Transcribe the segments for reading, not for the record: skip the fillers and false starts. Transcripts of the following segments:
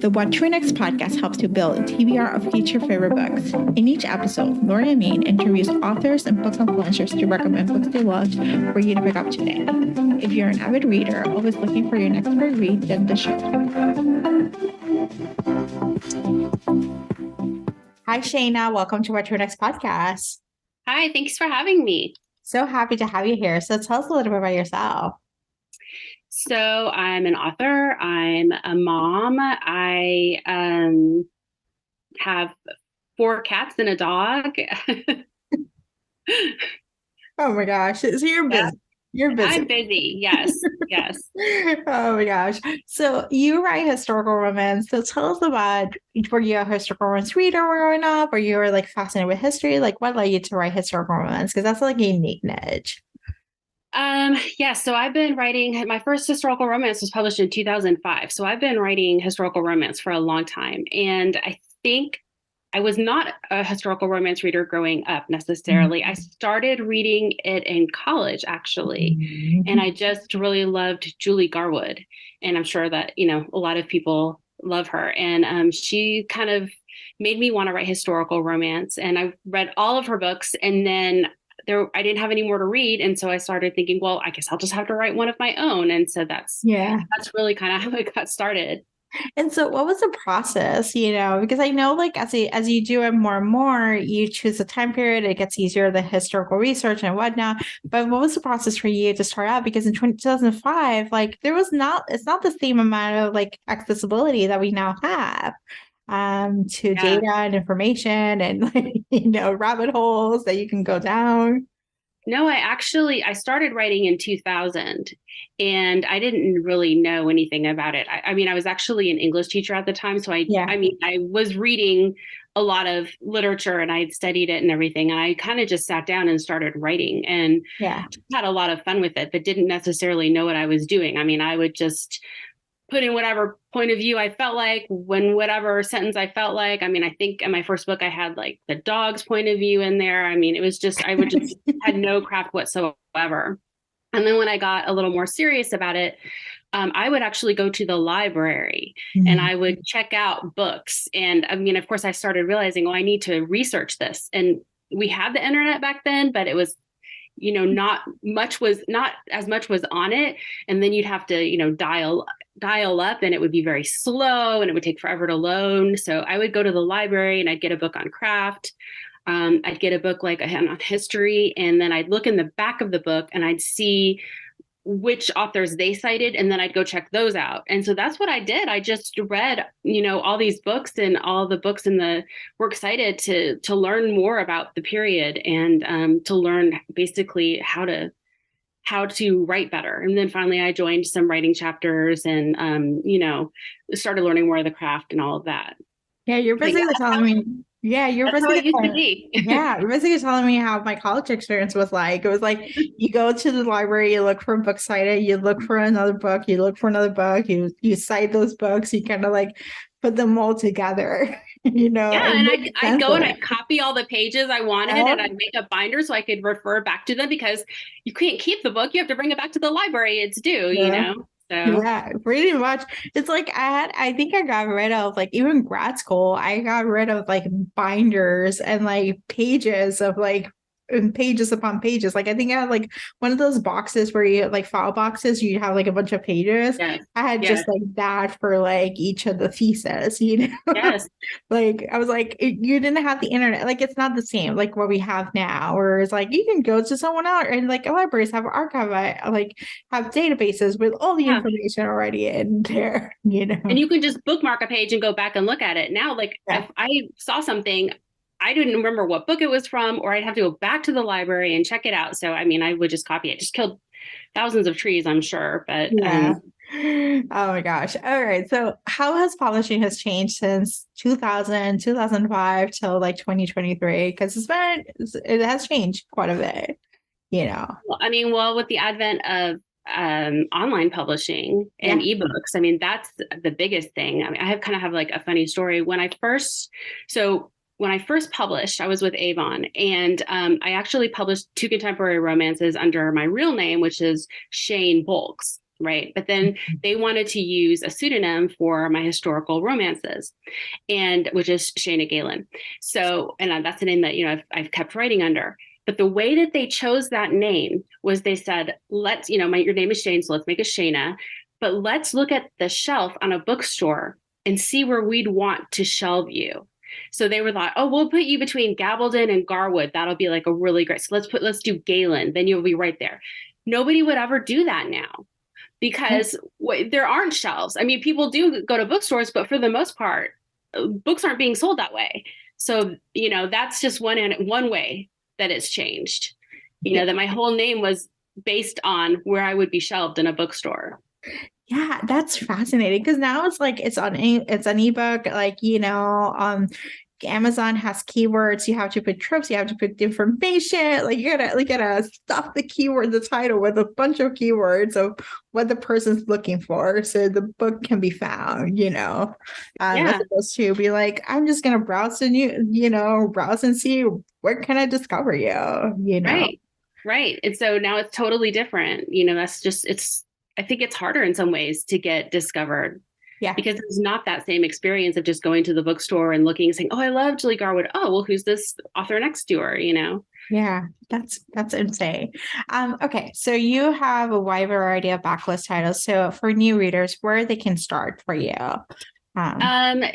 The What to Next podcast helps you build a TBR of future favorite books. In each episode, Lori and Maine interviews authors and book influencers to recommend books they loved for you to pick up today. If you're an avid reader, always looking for your next great read, then the show. Hi, Shana. Welcome to What to Next podcast. Hi, thanks for having me. So happy to have you here. So tell us a little bit about yourself. So I'm an author. I'm a mom. I have 4 cats and a dog. Oh my gosh. So you're busy. Yeah. You're busy. I'm busy. Yes. Yes. Oh my gosh. So you write historical romance. So tell us about, were you a historical romance reader growing up? Or you were like fascinated with history? Like what led you to write historical romance? Because that's like a unique niche. Yeah, so I've been writing, my first historical romance was published in 2005. So I've been writing historical romance for a long time. And I think I was not a historical romance reader growing up necessarily. I started reading it in college, actually. And I just really loved Julie Garwood. And I'm sure that, a lot of people love her. And she kind of made me want to write historical romance. And I read all of her books, and then I didn't have any more to read. And so I started thinking, well, I guess I'll just have to write one of my own. And so that's really kind of how it got started. And so what was the process, because I know like as you do it more and more, you choose a time period, it gets easier, the historical research and whatnot. But what was the process for you to start out? Because in 2005, like it's not the same amount of like accessibility that we now have to data and information and like, rabbit holes that you can go down. No, I started writing in 2000 and I didn't really know anything about it. I mean, I was actually an English teacher at the time. So I was reading a lot of literature and I had studied it and everything. And I kind of just sat down and started writing and had a lot of fun with it, but didn't necessarily know what I was doing. I mean, I would just put in whatever point of view I felt like, when whatever sentence I felt like. I mean, I think in my first book, I had like the dog's point of view in there. I mean, it was just, I would just had no craft whatsoever. And then when I got a little more serious about it, I would actually go to the library and I would check out books. And I mean, of course, I started realizing, I need to research this. And we had the internet back then, but it was not as much was on it. And then you'd have to, dial up and it would be very slow and it would take forever to load. So I would go to the library and I'd get a book on craft. I'd get a book like on history. And then I'd look in the back of the book and I'd see which authors they cited. And then I'd go check those out. And so that's what I did. I just read, all these books and all the books in the works cited to learn more about the period and to learn basically how to write better. And then finally I joined some writing chapters and, started learning more of the craft and all of that. Yeah, you're basically telling me. Yeah, you're basically telling me how my college experience was like. It was like you go to the library, you look for a book cited, you look for another book, you look for another book, you cite those books, you kind of like put them all together, Yeah, and I'd go and I'd copy all the pages I wanted and I'd make a binder so I could refer back to them, because you can't keep the book. You have to bring it back to the library. It's due, So. Yeah, pretty much. It's like I think I got rid of, like, even grad school, I got rid of like binders and like pages of like and pages upon pages. Like I think I had like one of those boxes where you like file boxes, you have like a bunch of pages. Yes. I had just like that for like each of the theses, Yes. Like I was like, you didn't have the internet. Like it's not the same like what we have now, where it's like you can go to someone else, and like libraries have archive, like have databases with all the information already in there, And you can just bookmark a page and go back and look at it. Now, like if I saw something, I didn't remember what book it was from, or I'd have to go back to the library and check it out. So, I mean, I would just copy it. Just killed thousands of trees, I'm sure. But oh my gosh. All right. So how has publishing has changed since 2000, 2005 till like 2023? Because it has changed quite a bit, Well, I mean, with the advent of online publishing and ebooks, I mean, that's the biggest thing. I mean, I have like a funny story. When I first published, I was with Avon, and I actually published 2 contemporary romances under my real name, which is Shane Bolks. right? But then they wanted to use a pseudonym for my historical romances, and which is Shana Galen. So, and that's the name that, I've kept writing under. But the way that they chose that name was they said, let's, your name is Shane, so let's make a Shana, but let's look at the shelf on a bookstore and see where we'd want to shelve you. So they were like, oh, we'll put you between Gabaldon and Garwood. That'll be like a really great. So let's do Galen. Then you'll be right there. Nobody would ever do that now because there aren't shelves. I mean, people do go to bookstores, but for the most part, books aren't being sold that way. So, that's just one way that it's changed, that my whole name was based on where I would be shelved in a bookstore. Yeah, that's fascinating because now it's like it's on ebook, like Amazon has keywords. You have to put tropes. You have to put information. Like you gotta stuff the keyword, the title with a bunch of keywords of what the person's looking for, so the book can be found. As opposed to be like, I'm just gonna browse browse and see where can I discover you. Right. And so now it's totally different. That's just I think it's harder in some ways to get discovered. Yeah. Because there's not that same experience of just going to the bookstore and looking and saying, oh, I love Julie Garwood. Oh, well, who's this author next to her, Yeah, that's insane. Okay, so you have a wide variety of backlist titles. So for new readers, where they can start for you?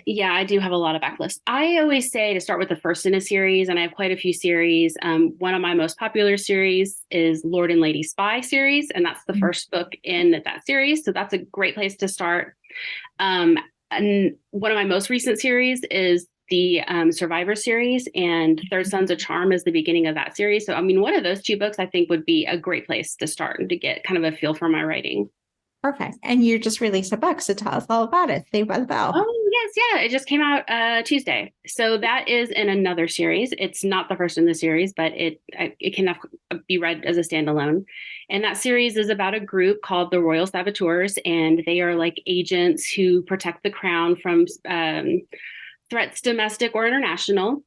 Yeah, I do have a lot of backlists. I always say to start with the first in a series, and I have quite a few series. One of my most popular series is Lord and Lady Spy series, and that's the first book in that series. So that's a great place to start. And one of my most recent series is the Survivor series, and Third Sons of Charm is the beginning of that series. So, one of those two books I think would be a great place to start and to get kind of a feel for my writing. Perfect. And you just released a book, so tell us all about it. Saved by the Bell. Oh, yes. Yeah. It just came out Tuesday. So that is in another series. It's not the first in the series, but it can be read as a standalone. And that series is about a group called the Royal Saboteurs, and they are like agents who protect the crown from threats, domestic or international.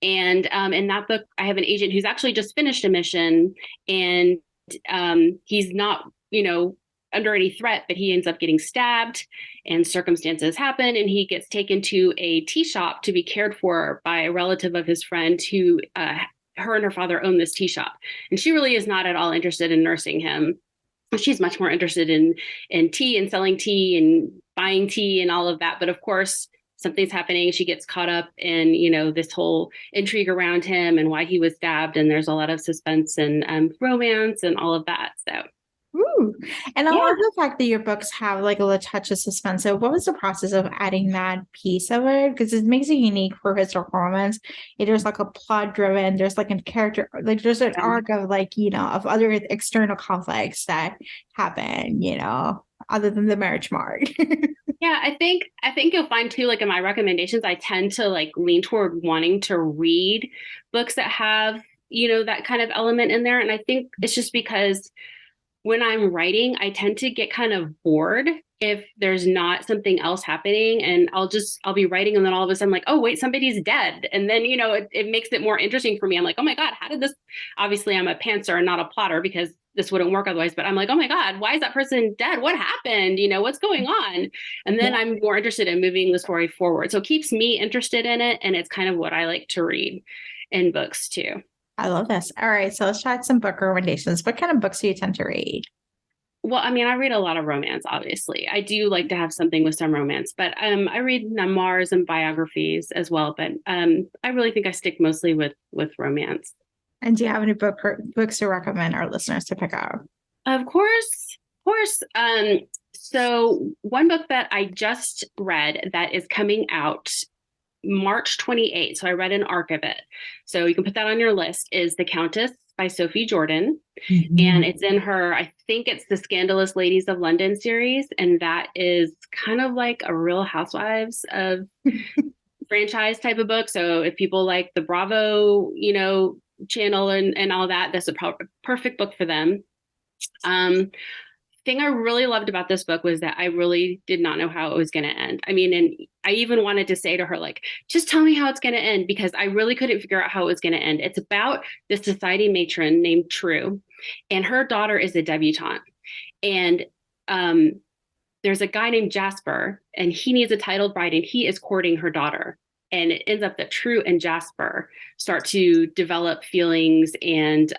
And in that book, I have an agent who's actually just finished a mission, and he's not, under any threat, but he ends up getting stabbed and circumstances happen, and he gets taken to a tea shop to be cared for by a relative of his friend who her and her father own this tea shop. And she really is not at all interested in nursing him. She's much more interested in tea and selling tea and buying tea and all of that. But of course, something's happening. She gets caught up in, this whole intrigue around him and why he was stabbed. And there's a lot of suspense and romance and all of that. So. Ooh. And I love the fact that your books have like a little touch of suspense. So what was the process of adding that piece of it? Because it makes it unique for historical romance. There's like a plot driven, there's like a character, like there's an arc of like, of other external conflicts that happen, other than the marriage mark. Yeah, I think you'll find too, like in my recommendations, I tend to like lean toward wanting to read books that have, that kind of element in there. And I think it's just because when I'm writing, I tend to get kind of bored if there's not something else happening, and I'll be writing, and then all of a sudden, like, oh wait, somebody's dead, and then it makes it more interesting for me. I'm like, oh my god, how did this? Obviously, I'm a pantser and not a plotter because this wouldn't work otherwise. But I'm like, oh my god, why is that person dead? What happened? What's going on? And then I'm more interested in moving the story forward. So it keeps me interested in it, and it's kind of what I like to read in books too. I love this. All right, so let's try some book recommendations. What kind of books do you tend to read? Well, I read a lot of romance, obviously. I do like to have something with some romance, but I read memoirs and biographies as well. But I really think I stick mostly with romance. And do you have any books to recommend our listeners to pick up? Of course. So one book that I just read that is coming out March 28th. So I read an arc of it. So you can put that on your list, is The Countess by Sophie Jordan. Mm-hmm. And it's in her, I think it's the Scandalous Ladies of London series. And that is kind of like a Real Housewives of franchise type of book. So if people like the Bravo, channel and all that, that's a perfect book for them. Thing I really loved about this book was that I really did not know how it was going to end. And I even wanted to say to her, like, just tell me how it's going to end, because I really couldn't figure out how it was going to end. It's about this society matron named True, and her daughter is a debutante. And there's a guy named Jasper, and he needs a titled bride, and he is courting her daughter. And it ends up that True and Jasper start to develop feelings and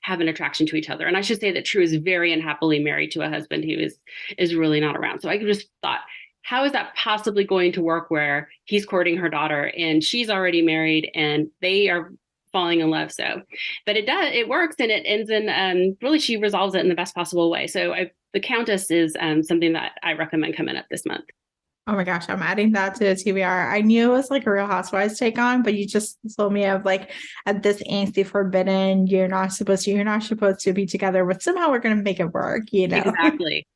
have an attraction to each other. And I should say that True is very unhappily married to a husband who is really not around. So I just thought, how is that possibly going to work where he's courting her daughter and she's already married and they are falling in love? So, but it works, and it ends in really, she resolves it in the best possible way. So the Countess is something that I recommend coming up this month. Oh my gosh, I'm adding that to the TBR. I knew it was like a Real Housewives take on, but you just told me of like at this angsty forbidden, you're not supposed to be together, but somehow we're gonna make it work, you know?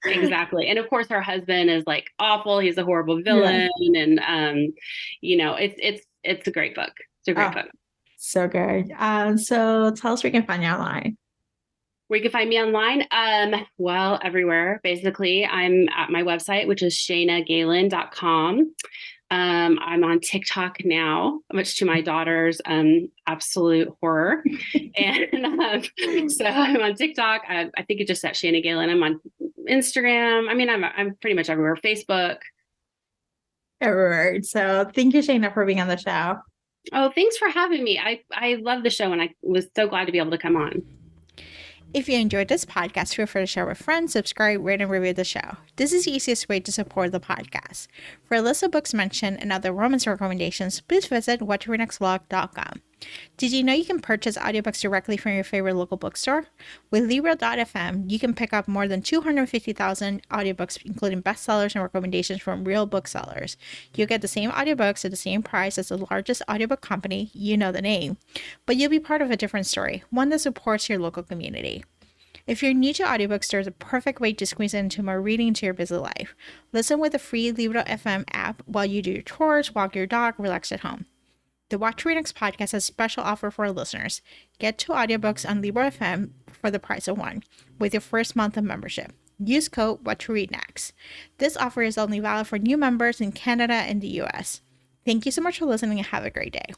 Exactly. And of course her husband is like awful, he's a horrible villain. Yeah. And it's a great book. It's a great book. So good. So tell us where we can find you online. Where you can find me online? Well, everywhere, basically. I'm at my website, which is shanagalen.com. I'm on TikTok now, much to my daughter's absolute horror. And so I'm on TikTok. I think it's just at Shana Galen. I'm on Instagram. I mean, I'm pretty much everywhere. Facebook. Everywhere. So thank you, Shana, for being on the show. Oh, thanks for having me. I love the show, and I was so glad to be able to come on. If you enjoyed this podcast, feel free to share with friends, subscribe, rate, and review the show. This is the easiest way to support the podcast. For a list of books mentioned and other romance recommendations, please visit whattoreadnextblog.com. Did you know you can purchase audiobooks directly from your favorite local bookstore? With Libro.fm, you can pick up more than 250,000 audiobooks, including bestsellers and recommendations from real booksellers. You'll get the same audiobooks at the same price as the largest audiobook company, you know the name, but you'll be part of a different story, one that supports your local community. If you're new to audiobooks, there's a perfect way to squeeze into more reading into your busy life. Listen with the free Libro.fm app while you do your chores, walk your dog, relax at home. The What to Read Next podcast has a special offer for our listeners. Get 2 audiobooks on Libro.fm for the price of 1 with your first month of membership. Use code What to Read Next. This offer is only valid for new members in Canada and the US. Thank you so much for listening and have a great day.